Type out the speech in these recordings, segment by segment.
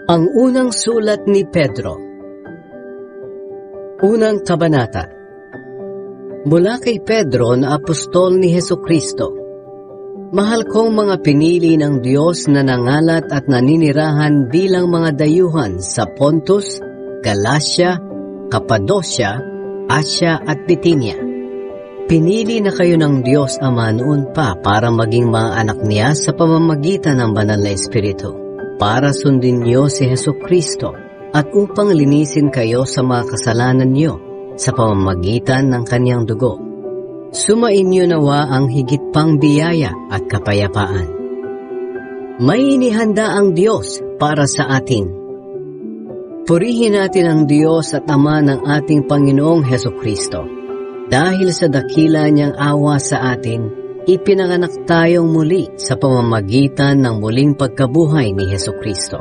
Ang unang sulat ni Pedro. Unang kabanata. Mula kay Pedro na apostol ni Hesukristo. Mahal kong mga pinili ng Diyos na nangalat at naninirahan bilang mga dayuhan sa Pontus, Galacia, Cappadocia, Asia at Bithynia. Pinili na kayo ng Diyos Ama noon pa para maging mga anak niya sa pamamagitan ng banal na Espiritu, para sundin niyo si Hesukristo at upang linisin kayo sa mga kasalanan niyo sa pamamagitan ng kanyang dugo. Sumainyo nawa ang higit pang biyaya at kapayapaan. May inihanda ang Diyos para sa atin. Purihin natin ang Diyos at Ama ng ating Panginoong Hesukristo. Dahil sa dakila niyang awa sa atin, ipinanganak tayong muli sa pamamagitan ng muling pagkabuhay ni Hesukristo.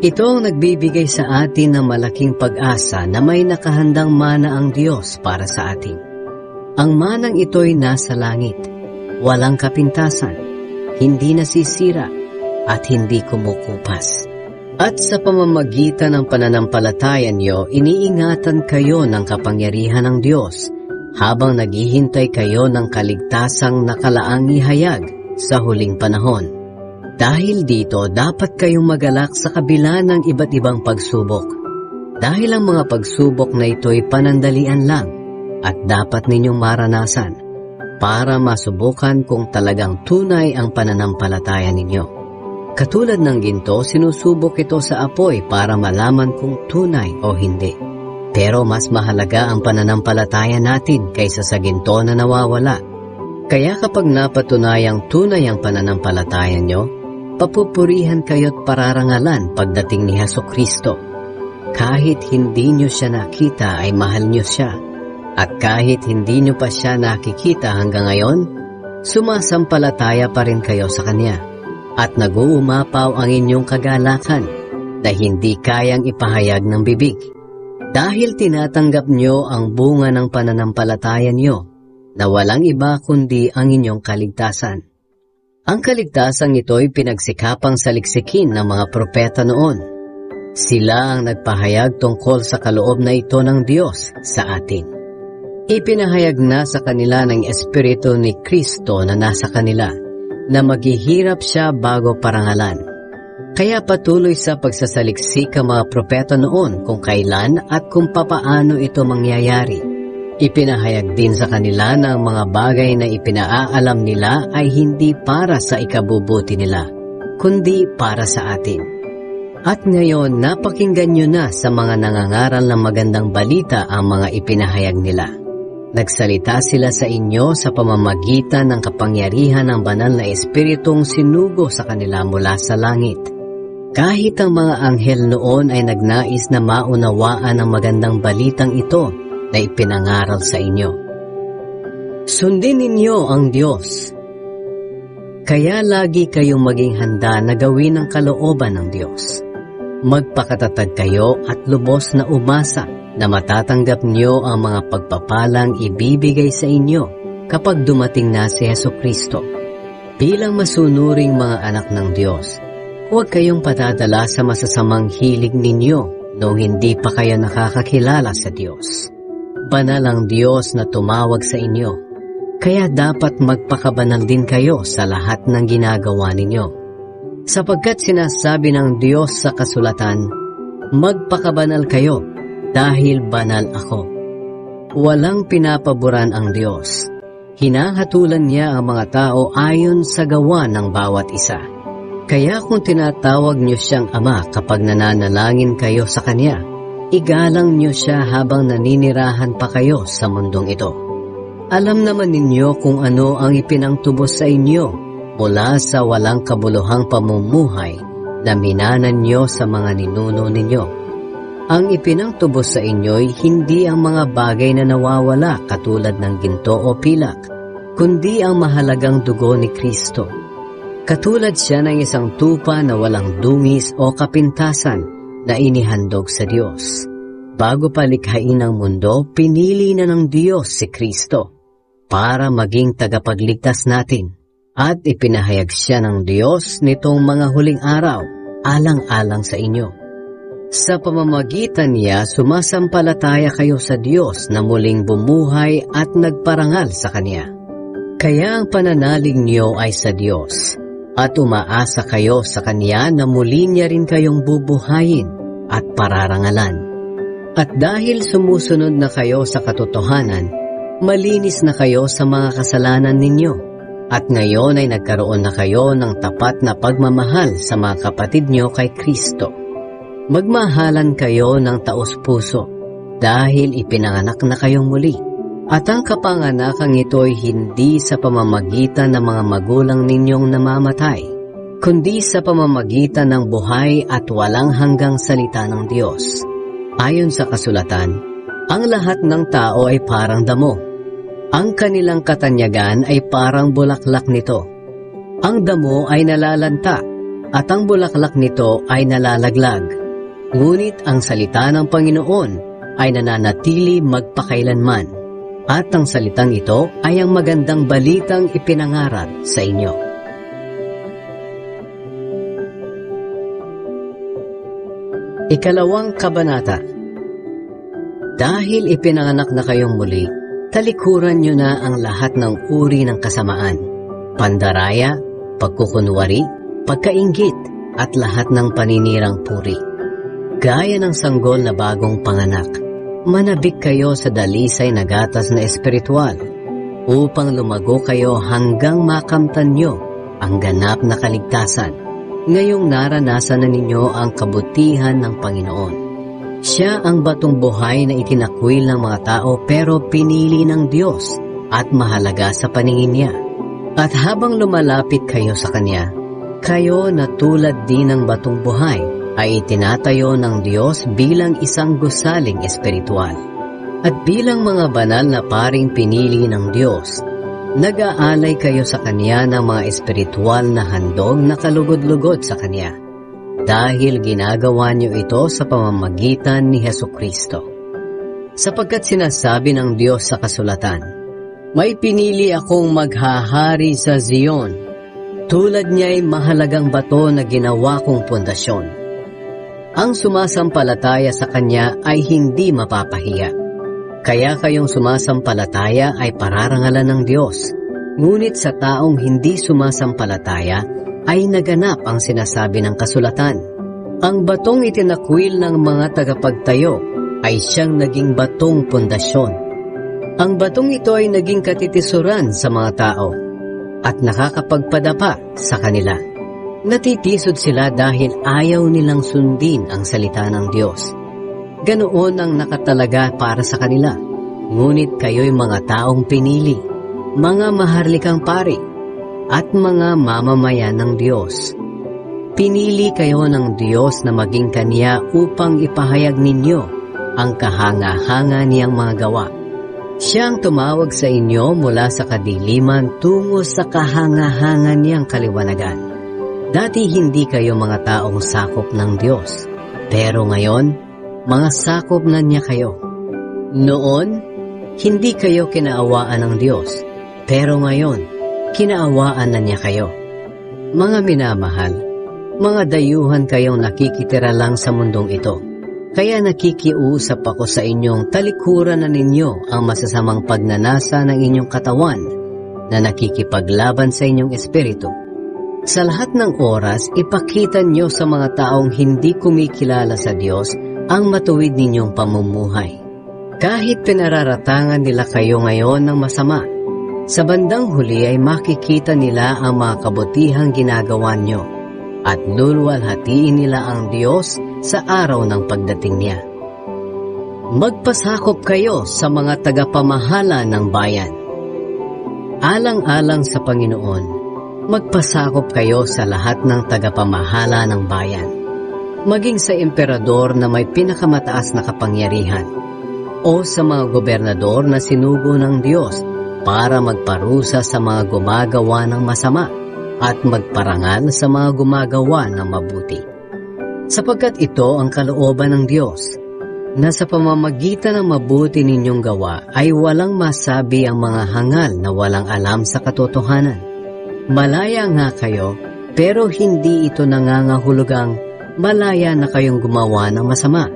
Ito ang nagbibigay sa atin ng malaking pag-asa na may nakahandang mana ang Diyos para sa atin. Ang manang ito'y nasa langit, walang kapintasan, hindi nasisira, at hindi kumukupas. At sa pamamagitan ng pananampalataya niyo, iniingatan kayo ng kapangyarihan ng Diyos habang naghihintay kayo ng kaligtasang nakalaang ihayag sa huling panahon. Dahil dito, dapat kayong magalak sa kabila ng iba't ibang pagsubok. Dahil ang mga pagsubok na ito'y panandalian lang at dapat ninyong maranasan para masubukan kung talagang tunay ang pananampalataya ninyo. Katulad ng ginto, sinusubok ito sa apoy para malaman kung tunay o hindi. Pero mas mahalaga ang pananampalataya natin kaysa sa ginto na nawawala. Kaya kapag napatunayang tunay ang pananampalataya nyo, papupurihan kayo't pararangalan pagdating ni Hesukristo. Kahit hindi nyo siya nakita ay mahal nyo siya. At kahit hindi nyo pa siya nakikita hanggang ngayon, sumasampalataya pa rin kayo sa Kanya. At nag-uumapaw ang inyong kagalakan na hindi kayang ipahayag ng bibig. Dahil tinatanggap nyo ang bunga ng pananampalataya nyo na walang iba kundi ang inyong kaligtasan. Ang kaligtasang ito'y pinagsikapang saliksikin ng mga propeta noon. Sila ang nagpahayag tungkol sa kaloob na ito ng Diyos sa atin. Ipinahayag na sa kanila ng Espiritu ni Kristo na nasa kanila na maghihirap siya bago parangalan. Kaya patuloy sa pagsasaliksik ang mga propeta noon kung kailan at kung papaano ito mangyayari. Ipinahayag din sa kanila na ang mga bagay na ipinaalam nila ay hindi para sa ikabubuti nila, kundi para sa atin. At ngayon, napakinggan nyo na sa mga nangangaral ng magandang balita ang mga ipinahayag nila. Nagsalita sila sa inyo sa pamamagitan ng kapangyarihan ng banal na Espiritong sinugo sa kanila mula sa langit. Kahit ang mga anghel noon ay nagnais na maunawaan ang magandang balitang ito na ipinangaral sa inyo. Sundin ninyo ang Diyos. Kaya lagi kayong maging handa na gawin ang kalooban ng Diyos. Magpakatatag kayo at lubos na umasa na matatanggap niyo ang mga pagpapalang ibibigay sa inyo kapag dumating na si Hesukristo. Bilang masunuring mga anak ng Diyos, huwag kayong patadala sa masasamang hilig ninyo noong hindi pa kayo nakakakilala sa Diyos. Banal ang Diyos na tumawag sa inyo, kaya dapat magpakabanal din kayo sa lahat ng ginagawa ninyo. Sapagkat sinasabi ng Diyos sa kasulatan, magpakabanal kayo dahil banal ako. Walang pinapaboran ang Diyos. Hinahatulan niya ang mga tao ayon sa gawa ng bawat isa. Kaya kung tinatawag niyo siyang Ama kapag nananalangin kayo sa Kanya, igalang niyo siya habang naninirahan pa kayo sa mundong ito. Alam naman ninyo kung ano ang ipinangtubos sa inyo mula sa walang kabuluhang pamumuhay na minanan niyo sa mga ninuno ninyo. Ang ipinangtubos sa inyo'y hindi ang mga bagay na nawawala katulad ng ginto o pilak, kundi ang mahalagang dugo ni Kristo. Katulad siya ng isang tupa na walang dungis o kapintasan na inihandog sa Diyos. Bago pa likhain ang mundo, pinili na ng Diyos si Kristo para maging tagapagligtas natin. At ipinahayag siya ng Diyos nitong mga huling araw alang-alang sa inyo. Sa pamamagitan niya, sumasampalataya kayo sa Diyos na muling bumuhay at nagparangal sa Kanya. Kaya ang pananalig niyo ay sa Diyos, at umaasa kayo sa Kanya na muli niya rin kayong bubuhayin at pararangalan. At dahil sumusunod na kayo sa katotohanan, malinis na kayo sa mga kasalanan ninyo, at ngayon ay nagkaroon na kayo ng tapat na pagmamahal sa mga kapatid niyo kay Kristo. Magmahalan kayo ng taos-puso dahil ipinanganak na kayong muli, at ang kapanganakang ito'y hindi sa pamamagitan ng mga magulang ninyong namamatay, kundi sa pamamagitan ng buhay at walang hanggang salita ng Diyos. Ayon sa kasulatan, ang lahat ng tao ay parang damo. Ang kanilang katanyagan ay parang bulaklak nito. Ang damo ay nalalanta at ang bulaklak nito ay nalalaglag. Ngunit ang salita ng Panginoon ay nananatili magpakailanman, at ang salitang ito ay ang magandang balitang ipinangaral sa inyo. Ikalawang kabanata. Dahil ipinanganak na kayong muli, talikuran nyo na ang lahat ng uri ng kasamaan, pandaraya, pagkukunwari, pagkainggit, at lahat ng paninirang puri. Gaya ng sanggol na bagong panganak, manabik kayo sa dalisay na gatas na espiritual, upang lumago kayo hanggang makamtan nyo ang ganap na kaligtasan. Ngayong naranasan na ninyo ang kabutihan ng Panginoon. Siya ang batong buhay na itinakwil ng mga tao pero pinili ng Diyos at mahalaga sa paningin niya. At habang lumalapit kayo sa Kanya, kayo na tulad din ng batong buhay ay itinatayo ng Diyos bilang isang gusaling espiritual. At bilang mga banal na paring pinili ng Diyos, nag-aalay kayo sa Kanya ng mga espiritual na handog na kalugod-lugod sa Kanya, dahil ginagawa niyo ito sa pamamagitan ni Hesukristo. Sapagkat sinasabi ng Diyos sa kasulatan, "May pinili akong maghahari sa Zion, tulad niya'y mahalagang bato na ginawa kong pundasyon. Ang sumasampalataya sa Kanya ay hindi mapapahiya. Kaya kayong sumasampalataya ay pararangalan ng Diyos. Ngunit sa taong hindi sumasampalataya ay naganap ang sinasabi ng kasulatan. Ang batong itinakwil ng mga tagapagtayo ay siyang naging batong pundasyon. Ang batong ito ay naging katitisuran sa mga tao at nakakapagpadapa sa kanila. Natitisod sila dahil ayaw nilang sundin ang salita ng Diyos. Ganoon ang nakatalaga para sa kanila. Ngunit kayo'y mga taong pinili, mga maharlikang pari, at mga mamamayan ng Diyos. Pinili kayo ng Diyos na maging Kanya upang ipahayag ninyo ang kahanga-hanga niyang mga gawa. Siya ang tumawag sa inyo mula sa kadiliman tungo sa kahanga-hanga niyang kaliwanagan. Dati hindi kayo mga taong sakop ng Diyos, pero ngayon, mga sakop na niya kayo. Noon, hindi kayo kinaawaan ng Diyos, pero ngayon, kinaawaan na niya kayo. Mga minamahal, mga dayuhan kayong nakikitira lang sa mundong ito, kaya nakikiusap ako sa inyong talikuran na ninyo ang masasamang pagnanasa ng inyong katawan na nakikipaglaban sa inyong espiritu. Sa lahat ng oras, ipakita niyo sa mga taong hindi kumikilala sa Diyos ang matuwid ninyong pamumuhay. Kahit pinararatangan nila kayo ngayon ng masama, sa bandang huli ay makikita nila ang mga kabutihang ginagawa niyo at luluwalhatiin nila ang Diyos sa araw ng pagdating niya. Magpasakop kayo sa mga tagapamahala ng bayan. Alang-alang sa Panginoon, magpasakop kayo sa lahat ng tagapamahala ng bayan, maging sa emperador na may pinakamataas na kapangyarihan, o sa mga gobernador na sinugo ng Diyos para magparusa sa mga gumagawa ng masama at magparangal sa mga gumagawa ng mabuti. Sapagkat ito ang kalooban ng Diyos, na sa pamamagitan ng mabuti ninyong gawa ay walang masabi ang mga hangal na walang alam sa katotohanan. Malaya nga kayo, pero hindi ito nangangahulugang Malaya na kayong gumawa ng masama,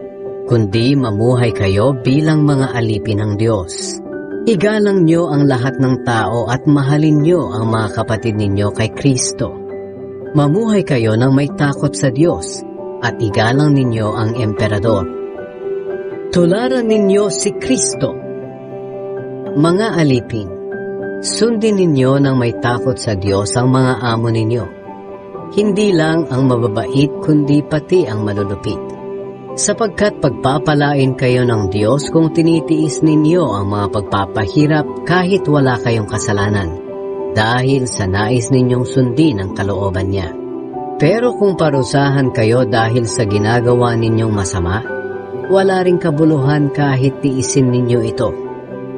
kundi mamuhay kayo bilang mga alipin ng Diyos. Igalang nyo ang lahat ng tao at mahalin nyo ang mga kapatid ninyo kay Kristo. Mamuhay kayo ng may takot sa Diyos at igalang ninyo ang emperador. Tularan ninyo si Kristo. Mga alipin, sundin ninyo ng may takot sa Diyos ang mga amo ninyo. Hindi lang ang mababait kundi pati ang malulupit. Sapagkat pagpapalain kayo ng Diyos kung tinitiis ninyo ang mga pagpapahirap kahit wala kayong kasalanan, dahil sa nais ninyong sundin ang kalooban niya. Pero kung parusahan kayo dahil sa ginagawa ninyong masama, wala ring kabuluhan kahit tiisin ninyo ito.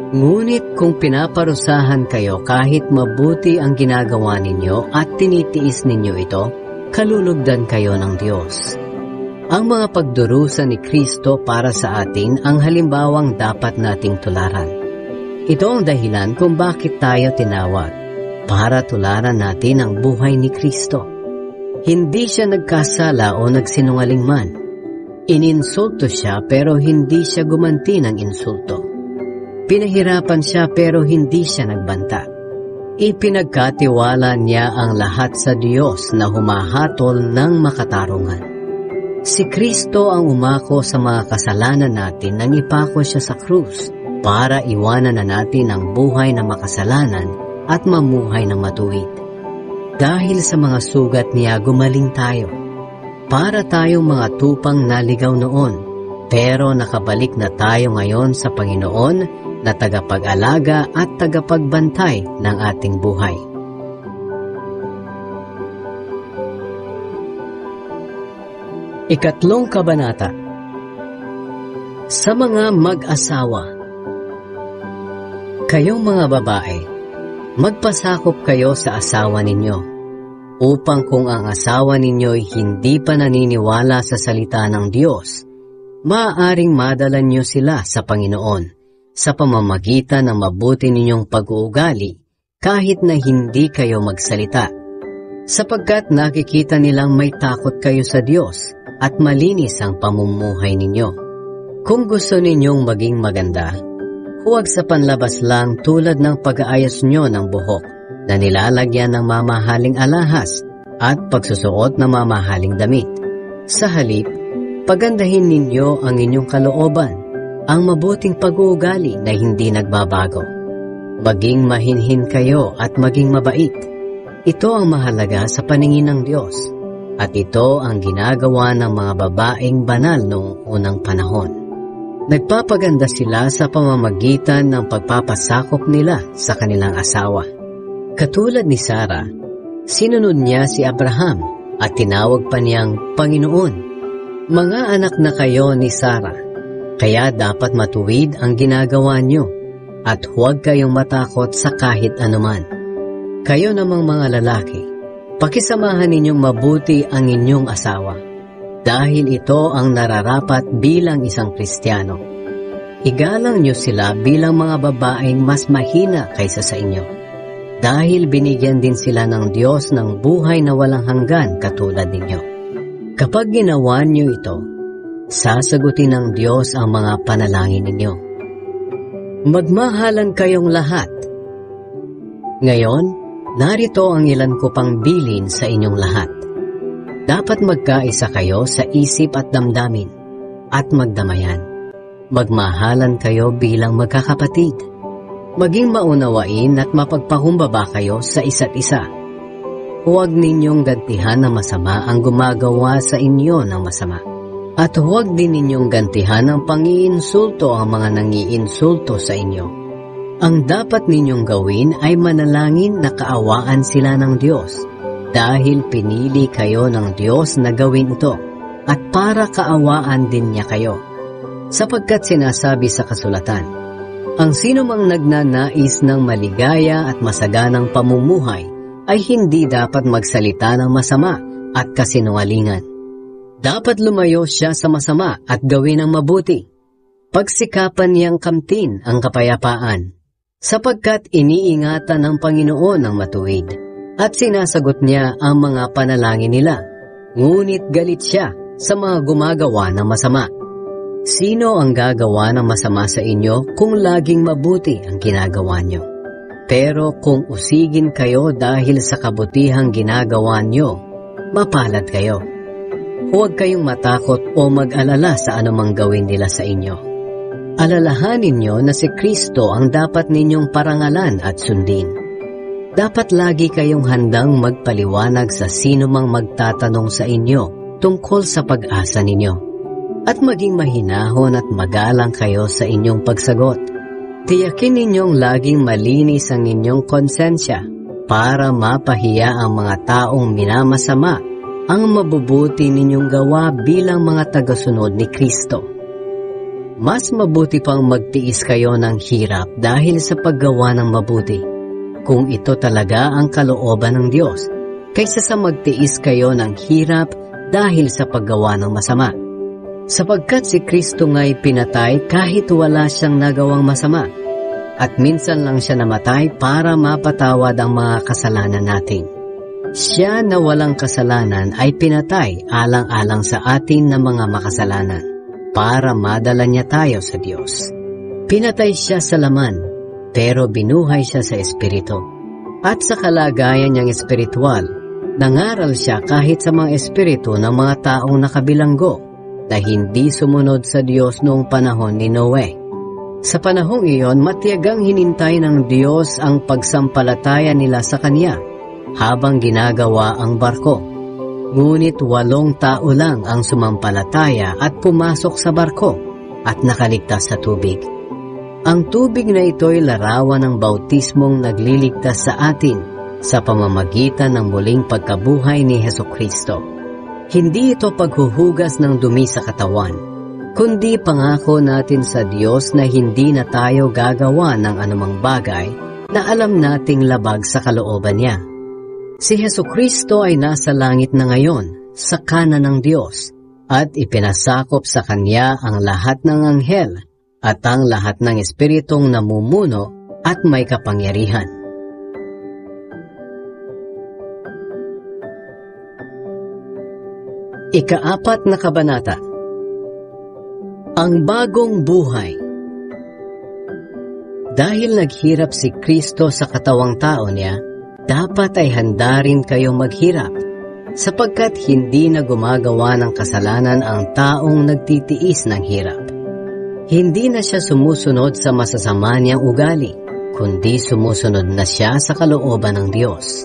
Ngunit kung pinaparusahan kayo kahit mabuti ang ginagawa ninyo at tinitiis ninyo ito, kalulugdan kayo ng Diyos. Ang mga pagdurusa ni Kristo para sa atin ang halimbawang dapat nating tularan. Ito ang dahilan kung bakit tayo tinawag, para tularan natin ang buhay ni Kristo. Hindi siya nagkasala o nagsinungaling man. Ininsulto siya pero hindi siya gumanti ng insulto. Pinahirapan siya pero hindi siya nagbanta. Ipinagkatiwala niya ang lahat sa Diyos na humahatol ng makatarungan. Si Kristo ang umako sa mga kasalanan natin nang ipako siya sa krus para iwanan na natin ang buhay na makasalanan at mamuhay na matuwid. Dahil sa mga sugat niya gumaling tayo. Para tayong mga tupang naligaw noon, pero nakabalik na tayo ngayon sa Panginoon na tagapag-alaga at tagapagbantay ng ating buhay. Ikatlong kabanata. Sa mga mag-asawa. Kayong mga babae, magpasakop kayo sa asawa ninyo, upang kung ang asawa ninyo'y hindi pa naniniwala sa salita ng Diyos, maaaring madala nyo sila sa Panginoon sa pamamagitan ng mabuti ninyong pag-uugali kahit na hindi kayo magsalita, sapagkat nakikita nilang may takot kayo sa Diyos at malinis ang pamumuhay ninyo. Kung gusto ninyong maging maganda, huwag sa panlabas lang tulad ng pag-aayos nyo ng buhok na nilalagyan ng mamahaling alahas at pagsusuot ng mamahaling damit. Sa halip, pagandahin ninyo ang inyong kalooban, ang mabuting pag-uugali na hindi nagbabago. Maging mahinhin kayo at maging mabait. Ito ang mahalaga sa paningin ng Diyos, at ito ang ginagawa ng mga babaeng banal noong unang panahon. Nagpapaganda sila sa pamamagitan ng pagpapasakop nila sa kanilang asawa. Katulad ni Sarah, sinunod niya si Abraham at tinawag pa niyang Panginoon. Mga anak na kayo ni Sarah, kaya dapat matuwid ang ginagawa nyo at huwag kayong matakot sa kahit anuman. Kayo namang mga lalaki, pakisamahan ninyong mabuti ang inyong asawa, dahil ito ang nararapat bilang isang Kristiyano. Igalang nyo sila bilang mga babaeng mas mahina kaysa sa inyo, dahil binigyan din sila ng Diyos ng buhay na walang hanggan katulad ninyo. Kapag ginawa nyo ito, sasagutin ng Diyos ang mga panalangin ninyo. Magmahalan kayong lahat. Ngayon, narito ang ilan ko pang bilin sa inyong lahat. Dapat magkaisa kayo sa isip at damdamin, at magdamayan. Magmahalan kayo bilang magkakapatid. Maging maunawain at mapagpakumbaba kayo sa isa't isa. Huwag ninyong gantihan ng masama ang gumagawa sa inyo ng masama. At huwag din ninyong gantihan ang pangiinsulto ang mga nangiinsulto sa inyo. Ang dapat ninyong gawin ay manalangin na kaawaan sila ng Diyos, dahil pinili kayo ng Diyos na gawin ito, at para kaawaan din niya kayo. Sapagkat sinasabi sa kasulatan, ang sino mang nagnanais ng maligaya at masaganang pamumuhay ay hindi dapat magsalita ng masama at kasinungalingan. Dapat lumayo siya sa masama at gawin ang mabuti. Pagsikapan niyang kamtin ang kapayapaan, sapagkat iniingatan ng Panginoon ang matuwid, at sinasagot niya ang mga panalangin nila. Ngunit galit siya sa mga gumagawa ng masama. Sino ang gagawa ng masama sa inyo kung laging mabuti ang ginagawa nyo? Pero kung usigin kayo dahil sa kabutihang ginagawa nyo, mapalad kayo. Huwag kayong matakot o mag-alala sa anumang gawin nila sa inyo. Alalahanin nyo na si Kristo ang dapat ninyong parangalan at sundin. Dapat lagi kayong handang magpaliwanag sa sino mang magtatanong sa inyo tungkol sa pag-asa ninyo. At maging mahinahon at magalang kayo sa inyong pagsagot. Tiyakin ninyong laging malinis ang inyong konsensya para mapahiya ang mga taong minamasama ang mabubuti ninyong gawa bilang mga tagasunod ni Kristo. Mas mabuti pang magtiis kayo ng hirap dahil sa paggawa ng mabuti, kung ito talaga ang kalooban ng Diyos, kaysa sa magtiis kayo ng hirap dahil sa paggawa ng masama. Sapagkat si Kristo nga'y pinatay kahit wala siyang nagawang masama, at minsan lang siya namatay para mapatawad ang mga kasalanan natin. Siya na walang kasalanan ay pinatay alang-alang sa atin na mga makasalanan, para madala niya tayo sa Diyos. Pinatay siya sa laman, pero binuhay siya sa espiritu. At sa kalagayan niyang espiritual, nangaral siya kahit sa mga espiritu ng mga taong nakabilanggo, na hindi sumunod sa Diyos noong panahon ni Noe. Sa panahong iyon, matiyagang hinintay ng Diyos ang pagsampalataya nila sa Kanya habang ginagawa ang barko. Ngunit 8 tao lang ang sumampalataya at pumasok sa barko at nakaligtas sa tubig. Ang tubig na ito'y larawan ng bautismong nagliligtas sa atin sa pamamagitan ng muling pagkabuhay ni Hesukristo. Hindi ito paghuhugas ng dumi sa katawan, kundi pangako natin sa Diyos na hindi na tayo gagawa ng anumang bagay na alam nating labag sa kalooban niya. Si Hesukristo ay nasa langit na ngayon, sa kanan ng Diyos, at ipinasakop sa Kanya ang lahat ng anghel at ang lahat ng espiritong namumuno at may kapangyarihan. Ika-4 na kabanata. Ang bagong buhay. Dahil naghirap si Kristo sa katawang tao niya, dapat ay handa rin kayo maghirap, sapagkat hindi na gumagawa ng kasalanan ang taong nagtitiis ng hirap. Hindi na siya sumusunod sa masasama niyang ugali, kundi sumusunod na siya sa kalooban ng Diyos.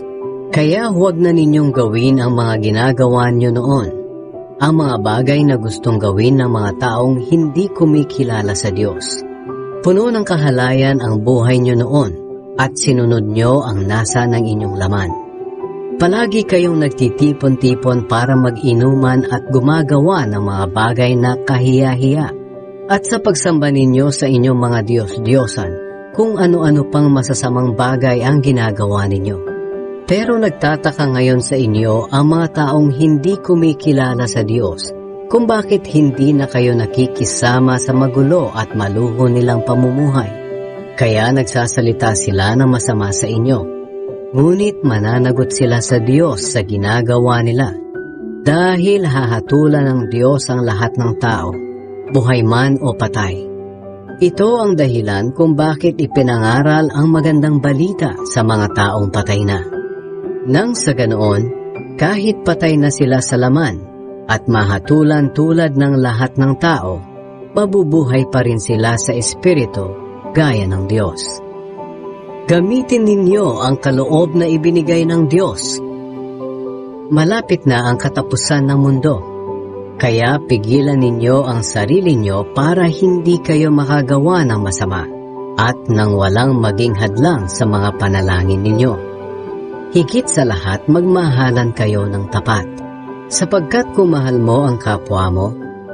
Kaya huwag na ninyong gawin ang mga ginagawa niyo noon, ang mga bagay na gustong gawin ng mga taong hindi kumikilala sa Diyos. Puno ng kahalayan ang buhay niyo noon at sinunod niyo ang nasa ng inyong laman. Palagi kayong nagtitipon-tipon para mag-inuman at gumagawa ng mga bagay na kahiya-hiya, at sa pagsamba ninyo sa inyong mga Diyos-Diyosan kung ano-ano pang masasamang bagay ang ginagawa ninyo. Pero nagtataka ngayon sa inyo ang mga taong hindi kumikilala sa Diyos kung bakit hindi na kayo nakikisama sa magulo at maluho nilang pamumuhay. Kaya nagsasalita sila ng masama sa inyo. Ngunit mananagot sila sa Diyos sa ginagawa nila, dahil hahatulan ng Diyos ang lahat ng tao, buhay man o patay. Ito ang dahilan kung bakit ipinangaral ang magandang balita sa mga taong patay na. Nang sa ganoon, kahit patay na sila sa laman at mahatulan tulad ng lahat ng tao, mabubuhay pa rin sila sa espiritu gaya ng Diyos. Gamitin ninyo ang kaloob na ibinigay ng Diyos. Malapit na ang katapusan ng mundo, kaya pigilan ninyo ang sarili nyo para hindi kayo makagawa ng masama at nang walang maging hadlang sa mga panalangin ninyo. Higit sa lahat, magmahalan kayo ng tapat, sapagkat kung mahal mo ang kapwa mo,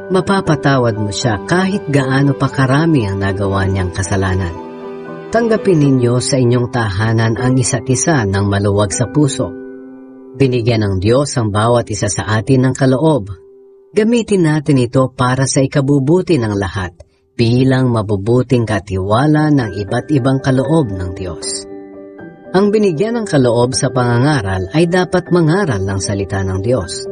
mapapatawad mo siya kahit gaano pa karami ang nagawa niyang kasalanan. Tanggapin ninyo sa inyong tahanan ang isa't isa ng maluwag sa puso. Binigyan ng Diyos ang bawat isa sa atin ng kaloob. Gamitin natin ito para sa ikabubuti ng lahat bilang mabubuting katiwala ng iba't ibang kaloob ng Diyos. Ang binigyan ng kaloob sa pangangaral ay dapat mangaral ng salita ng Diyos.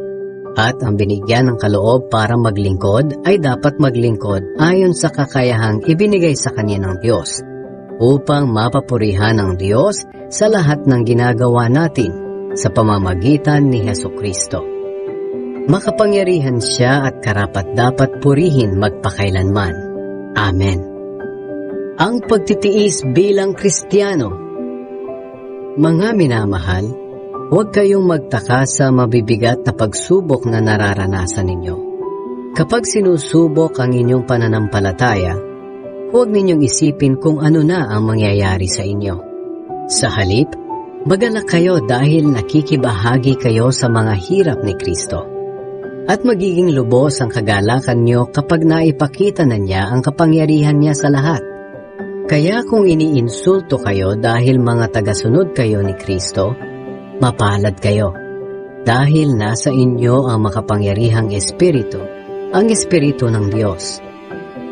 At ang binigyan ng kaloob para maglingkod ay dapat maglingkod ayon sa kakayahang ibinigay sa kanya ng Diyos, upang mapapurihan ng Diyos sa lahat ng ginagawa natin sa pamamagitan ni Hesukristo. Makapangyarihan siya at karapat-dapat purihin magpakailanman. Amen. Ang pagtitiis bilang Kristiyano. Mga minamahal, huwag kayong magtaka sa mabibigat na pagsubok na nararanasan ninyo. Kapag sinusubok ang inyong pananampalataya, huwag ninyong isipin kung ano na ang mangyayari sa inyo. Sa halip, magalak kayo dahil nakikibahagi kayo sa mga hirap ni Kristo. At magiging lubos ang kagalakan nyo kapag naipakita na niya ang kapangyarihan niya sa lahat. Kaya kung iniinsulto kayo dahil mga tagasunod kayo ni Kristo, mapalad kayo, dahil nasa inyo ang makapangyarihang Espiritu, ang Espiritu ng Diyos.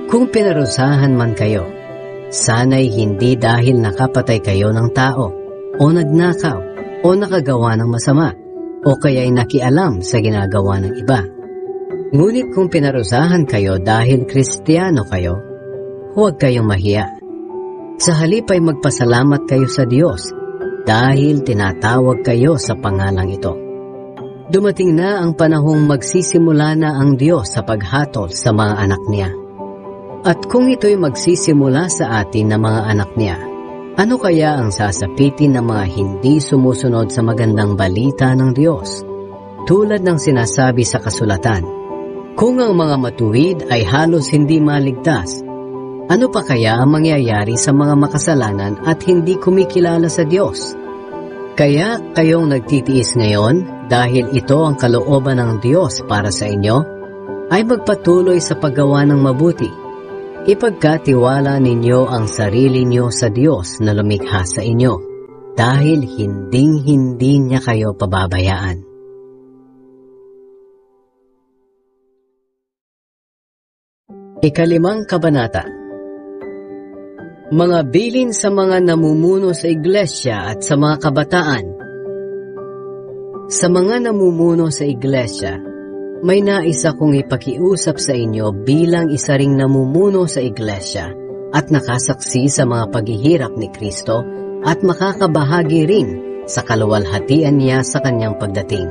Kung pinarusahan man kayo, sana'y hindi dahil nakapatay kayo ng tao, o nagnakaw, o nakagawa ng masama, o kaya'y nakialam sa ginagawa ng iba. Ngunit kung pinarusahan kayo dahil Kristiyano kayo, huwag kayong mahiya. Sa halip ay magpasalamat kayo sa Diyos dahil tinatawag kayo sa pangalang ito. Dumating na ang panahong magsisimula na ang Diyos sa paghatol sa mga anak niya. At kung ito'y magsisimula sa atin na mga anak niya, ano kaya ang sasapitin ng mga hindi sumusunod sa magandang balita ng Diyos? Tulad ng sinasabi sa kasulatan, kung ang mga matuwid ay halos hindi maligtas, ano pa kaya ang mangyayari sa mga makasalanan at hindi kumikilala sa Diyos? Kaya kayong nagtitiis ngayon dahil ito ang kalooban ng Diyos para sa inyo, ay magpatuloy sa paggawa ng mabuti. Ipagkatiwala ninyo ang sarili niyo sa Diyos na lumikha sa inyo, dahil hinding-hindi niya kayo pababayaan. Ikalimang kabanata. Mga bilin sa mga namumuno sa iglesia at sa mga kabataan. Sa mga namumuno sa iglesia, may nais akong ipakiusap sa inyo bilang isa ring namumuno sa iglesia at nakasaksi sa mga paghihirap ni Kristo at makakabahagi rin sa kaluwalhatian niya sa kanyang pagdating.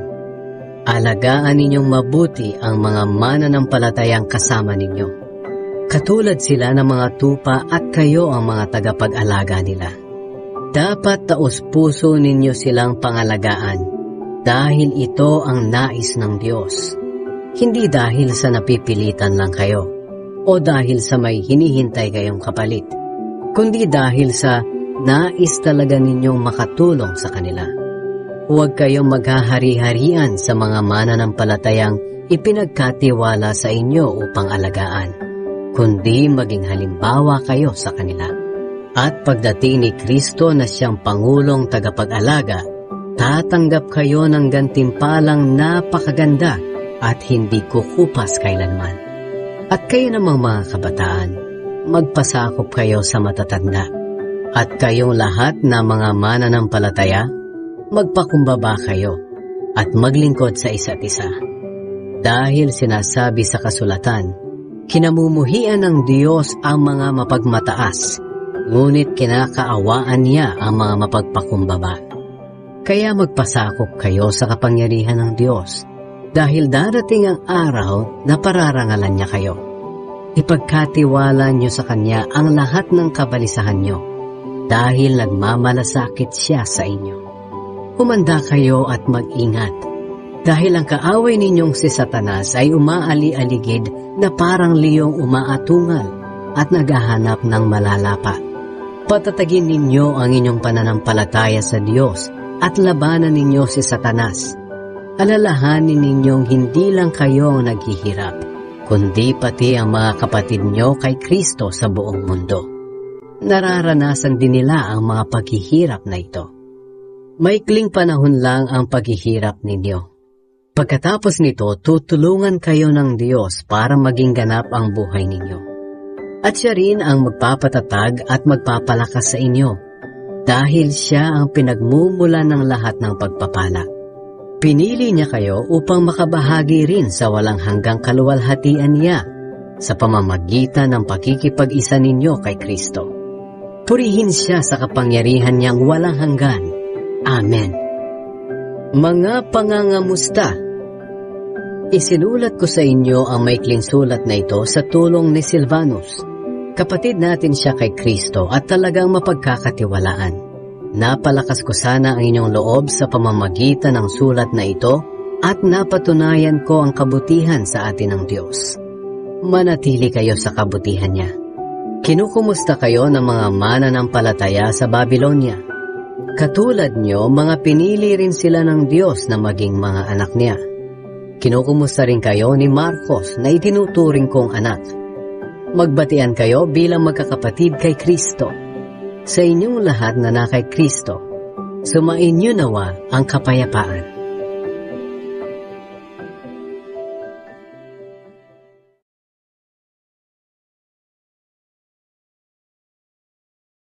Alagaan ninyong mabuti ang mga mananampalatayang kasama ninyo. Katulad sila ng mga tupa at kayo ang mga tagapag-alaga nila. Dapat taos-puso ninyo silang pangalagaan dahil ito ang nais ng Diyos. Hindi dahil sa napipilitan lang kayo o dahil sa may hinihintay kayong kapalit, kundi dahil sa nais talaga ninyong makatulong sa kanila. Huwag kayong maghahari-harian sa mga mananampalatayang ipinagkatiwala sa inyo upang alagaan, kundi maging halimbawa kayo sa kanila. At pagdating ni Kristo na siyang Pangulong tagapag-alaga, tatanggap kayo ng gantimpalang napakaganda at hindi kukupas kailanman. At kayo namang mga kabataan, magpasakop kayo sa matatanda. At kayong lahat na mga mananampalataya, magpakumbaba kayo at maglingkod sa isa't isa. Dahil sinasabi sa kasulatan, kinamumuhian ng Diyos ang mga mapagmataas, ngunit kinakaawaan niya ang mga mapagpakumbaba. Kaya magpasakop kayo sa kapangyarihan ng Diyos, dahil darating ang araw na pararangalan niya kayo. Ipagkatiwala niyo sa Kanya ang lahat ng kabalisahan niyo, dahil nagmamalasakit siya sa inyo. Humanda kayo at mag-ingat, dahil ang kaaway ninyong si Satanas ay umaali-aligid na parang liyong umaatungal at naghahanap ng malalapa. Patatagin ninyo ang inyong pananampalataya sa Diyos at labanan ninyo si Satanas. Alalahanin ninyong hindi lang kayo ang naghihirap, kundi pati ang mga kapatid nyo kay Kristo sa buong mundo. Nararanasan din nila ang mga paghihirap na ito. Maikling panahon lang ang paghihirap ninyo. Pagkatapos nito, tutulungan kayo ng Diyos para maging ganap ang buhay ninyo. At siya rin ang magpapatatag at magpapalakas sa inyo, dahil siya ang pinagmumula ng lahat ng pagpapala. Pinili niya kayo upang makabahagi rin sa walang hanggang kaluwalhatian niya sa pamamagitan ng pakikipag-isa ninyo kay Kristo. Purihin siya sa kapangyarihan niyang walang hanggan. Amen. Mga pangangamusta, isinulat ko sa inyo ang maikling sulat na ito sa tulong ni Silvanus. Kapatid natin siya kay Kristo at talagang mapagkakatiwalaan. Napalakas ko sana ang inyong loob sa pamamagitan ng sulat na ito at napatunayan ko ang kabutihan sa atin ng Diyos. Manatili kayo sa kabutihan niya. Kinukumusta kayo ng mga mananampalataya sa Babylonia. Katulad nyo, mga pinili rin sila ng Diyos na maging mga anak niya. Kinukumusta rin kayo ni Marcos na itinuturing kong anak. Magbatian kayo bilang magkakapatid kay Kristo. Sa inyong lahat na kay Kristo, sumainyo nawa ang kapayapaan.